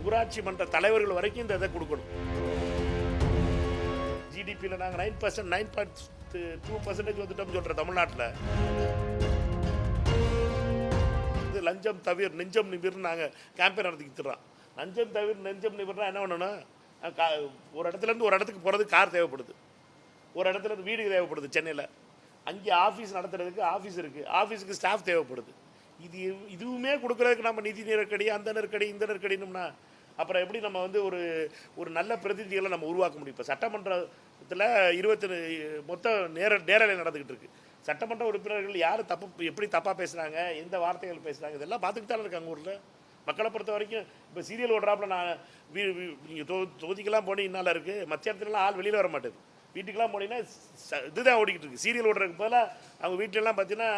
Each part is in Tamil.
ஊராட்சி மன்ற தலைவர்கள் வரைக்கும் இந்த இதை கொடுக்கணும். ஜிடிபியில் நாங்கள் 9.2% வந்துட்டோம்னு சொல்கிற தமிழ்நாட்டில் இது லஞ்சம் தவிர நெஞ்சம் நிமிர்னு நாங்கள் கேம்பெயின் நடத்திக்கிட்டுறோம். லஞ்சம் தவிர நெஞ்சம் நிமிர்னா என்ன பண்ணணும்? ஒரு இடத்துலேருந்து ஒரு இடத்துக்கு போகிறது கார் தேவைப்படுது, ஒரு இடத்துலேருந்து வீடு தேவைப்படுது. சென்னையில் அங்கே ஆஃபீஸ் நடத்துறதுக்கு ஆஃபீஸ் இருக்குது, ஆஃபீஸுக்கு ஸ்டாஃப் தேவைப்படுது. இதுவுமே கொடுக்குறதுக்கு நம்ம நிதி நெருக்கடி, அந்த நெருக்கடி, இந்த நெருக்கடினோம்னா அப்புறம் எப்படி நம்ம வந்து ஒரு நல்ல பிரதிநிதிகளை நம்ம உருவாக்க முடியும்? இப்போ சட்டமன்றத்தில் 20 மொத்தம் நேரலை நடந்துக்கிட்டு இருக்குது. சட்டமன்ற உறுப்பினர்கள் யார் எப்படி தப்பாக பேசுகிறாங்க, எந்த வார்த்தைகள் பேசுகிறாங்க, இதெல்லாம் பார்த்துக்கிட்டு தானே இருக்காங்க ஊரில். மக்களை பொறுத்த வரைக்கும் இப்போ சீரியல் ஓடுறாப்புல நான் நீங்கள் தொகுதிக்கெல்லாம் போனீங்கன்னால இருக்குது, மத்தியானத்துலலாம் ஆள் வெளியில் வர மாட்டேது. வீட்டுக்கெல்லாம் போனீங்கன்னா இதுதான் ஓடிக்கிட்டு இருக்குது. சீரியல் ஓடுறதுக்கு பதிலாக அவங்க வீட்டிலலாம் பார்த்தீங்கன்னா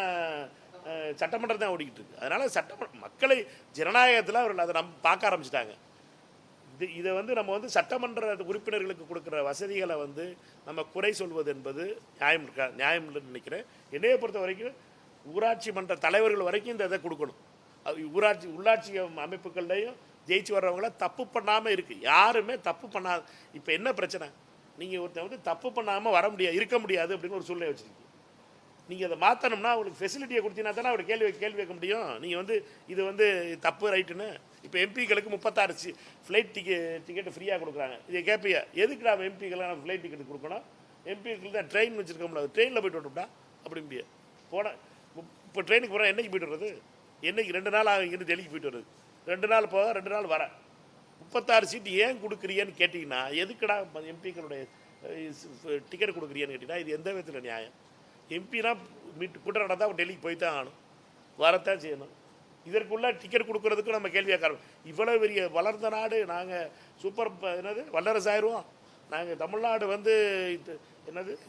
சட்டமன்றம் தான் ஓடிக்கிட்டு இருக்குது. அதனால் மக்களை ஜனநாயகத்தில் அவர்கள் அதை நம்ம பார்க்க ஆரம்பிச்சிட்டாங்க. இதை வந்து நம்ம வந்து சட்டமன்ற உறுப்பினர்களுக்கு கொடுக்குற வசதிகளை வந்து நம்ம குறை சொல்வது என்பது நியாயம் இல்லைன்னு நினைக்கிறேன். என்னையை பொறுத்த வரைக்கும் ஊராட்சி மன்ற தலைவர்கள் வரைக்கும் இந்த இதை கொடுக்கணும். உள்ளாட்சி அமைப்புகள்லையும் ஜெயிச்சு வர்றவங்கள தப்பு பண்ணாமல் இருக்குது. யாருமே தப்பு பண்ணாத. இப்போ என்ன பிரச்சனை? நீங்கள் ஒருத்தர் வந்து தப்பு பண்ணாமல் இருக்க முடியாது அப்படின்னு ஒரு சூழ்நிலை வச்சுருக்கீங்க. நீங்கள் அதை மாற்றணும்னா அவங்களுக்கு ஃபெசிலிட்டியை கொடுத்தீங்கன்னா தானே அவர் கேள்வி வைக்க முடியும். நீங்கள் வந்து இது வந்து தப்பு ரைட்டுன்னு. இப்போ எம்பிக்களுக்கு 36 ஃப்ளைட் டிக்கெட்டு ஃப்ரீயாக கொடுக்குறாங்க. இதை கேட்பீங்க, எதுக்கு நம்ம எம்பிக்கெல்லாம் ஃப்ளைட் டிக்கெட் கொடுக்கணும்? எம்பிக்கள் தான் ட்ரெயின் வச்சுருக்க முடியாது, ட்ரெயினில் போய்ட்டு வரட்டும்டா அப்படிம்பிய போனேன். இப்போ ட்ரெயினுக்கு போகிறேன், என்றைக்கு போய்ட்டு வர்றது? என்றைக்கு 2 நாள் ஆகும் இங்கிருந்து டெல்லிக்கு போய்ட்டு வருது. 2 நாள் போக 2 நாள் வரேன். 36 சீட்டு ஏன் கொடுக்குறியன்னு கேட்டிங்கன்னா, எதுக்குடா எம்பிக்களுடைய டிக்கெட் கொடுக்குறியான்னு கேட்டிங்கன்னா, இது எந்த விதத்தில் நியாயம்? எம்பினா கூட்டம் நடந்தால் டெல்லிக்கு போய் தான் ஆகணும், வரத்தான் செய்யணும். இதற்குள்ள டிக்கெட் கொடுக்குறதுக்கும் நம்ம கேள்வியாக காரணம். இவ்வளோ பெரிய வளர்ந்த நாடு, நாங்கள் சூப்பர் வல்லரசு ஆயிடுவோம். நாங்கள் தமிழ்நாடு வந்து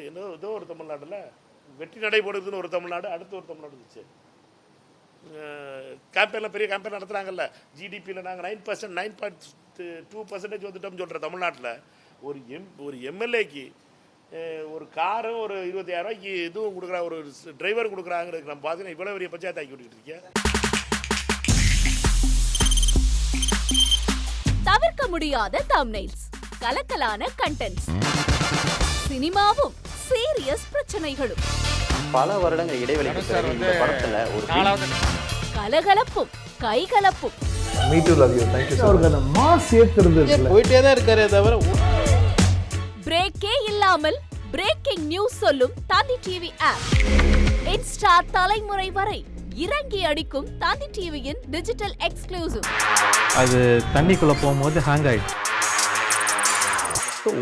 ஏதோ ஒரு தமிழ்நாட்டில் வெற்றி நடைபெறுதுன்னு ஒரு தமிழ்நாடு, அடுத்து ஒரு தமிழ்நாடு இருந்துச்சு. கேம்பெயினில் பெரிய கேம்பெயின் நடத்துகிறாங்கல்ல. ஜிடிபியில் நாங்கள் 9.2% வந்துட்டோம்னு சொல்கிற தமிழ்நாட்டில் ஒரு எம்எல்ஏக்கு ஒரு காரும் ஒரு 25,000 ரூபாய்க்கு இதுவும் கொடுக்குறா, ஒரு டிரைவர் கொடுக்குறாங்கிறதுக்கு நம்ம பார்த்தீங்கன்னா இவ்வளோ பெரிய பஞ்சாயத்து ஆக்கி விட்டுக்கிட்டு இருக்கேன். தவிர்க்க முடியாத தம்ப்நெயில்ஸ், கலக்கலான கண்டென்ட்ஸ், சினிமாவும் சீரியஸ் பிரச்சனைகளும், பல வருடங்கள் இடைவெளிக்கு பிறகு இந்த படத்துல ஒரு கலகலப்பும் கைகலப்பும். Me too love you. Thank you அவருக்கு அந்த மாஸ் ஏத்துறது போயிட்டே தான் இருக்காரே தவிர பிரேக்கே இல்லாமல் பிரேக்கிங் நியூஸ் சொல்லும் தந்தி டிவி ஆப். இன்ஸ்டா தலைமுறை வரை இறங்கி அடிக்கும் தந்தி டிவியின் டிஜிட்டல் எக்ஸ்க்ளூசிவ். அது தண்ணிக்குள்ள போகும்போது ஹேங் ஆயிடுச்சு.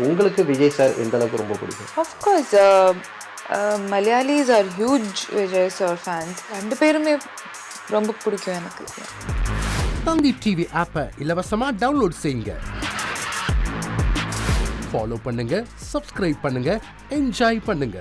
உங்களுக்கு விஜய் சார் எந்த அளவுக்கு ரொம்ப பிடிக்கும்? Of course, Malayalis are huge Vijay sir fans. ரெண்டு பேருமே ரொம்ப பிடிக்கும் எனக்கு. தந்தி டிவி ஆப்பை இலவசமா டவுன்லோட் செய்யுங்க. ஃபாலோ பண்ணுங்க, சப்ஸ்கிரைப் பண்ணுங்க, என்ஜாய் பண்ணுங்க.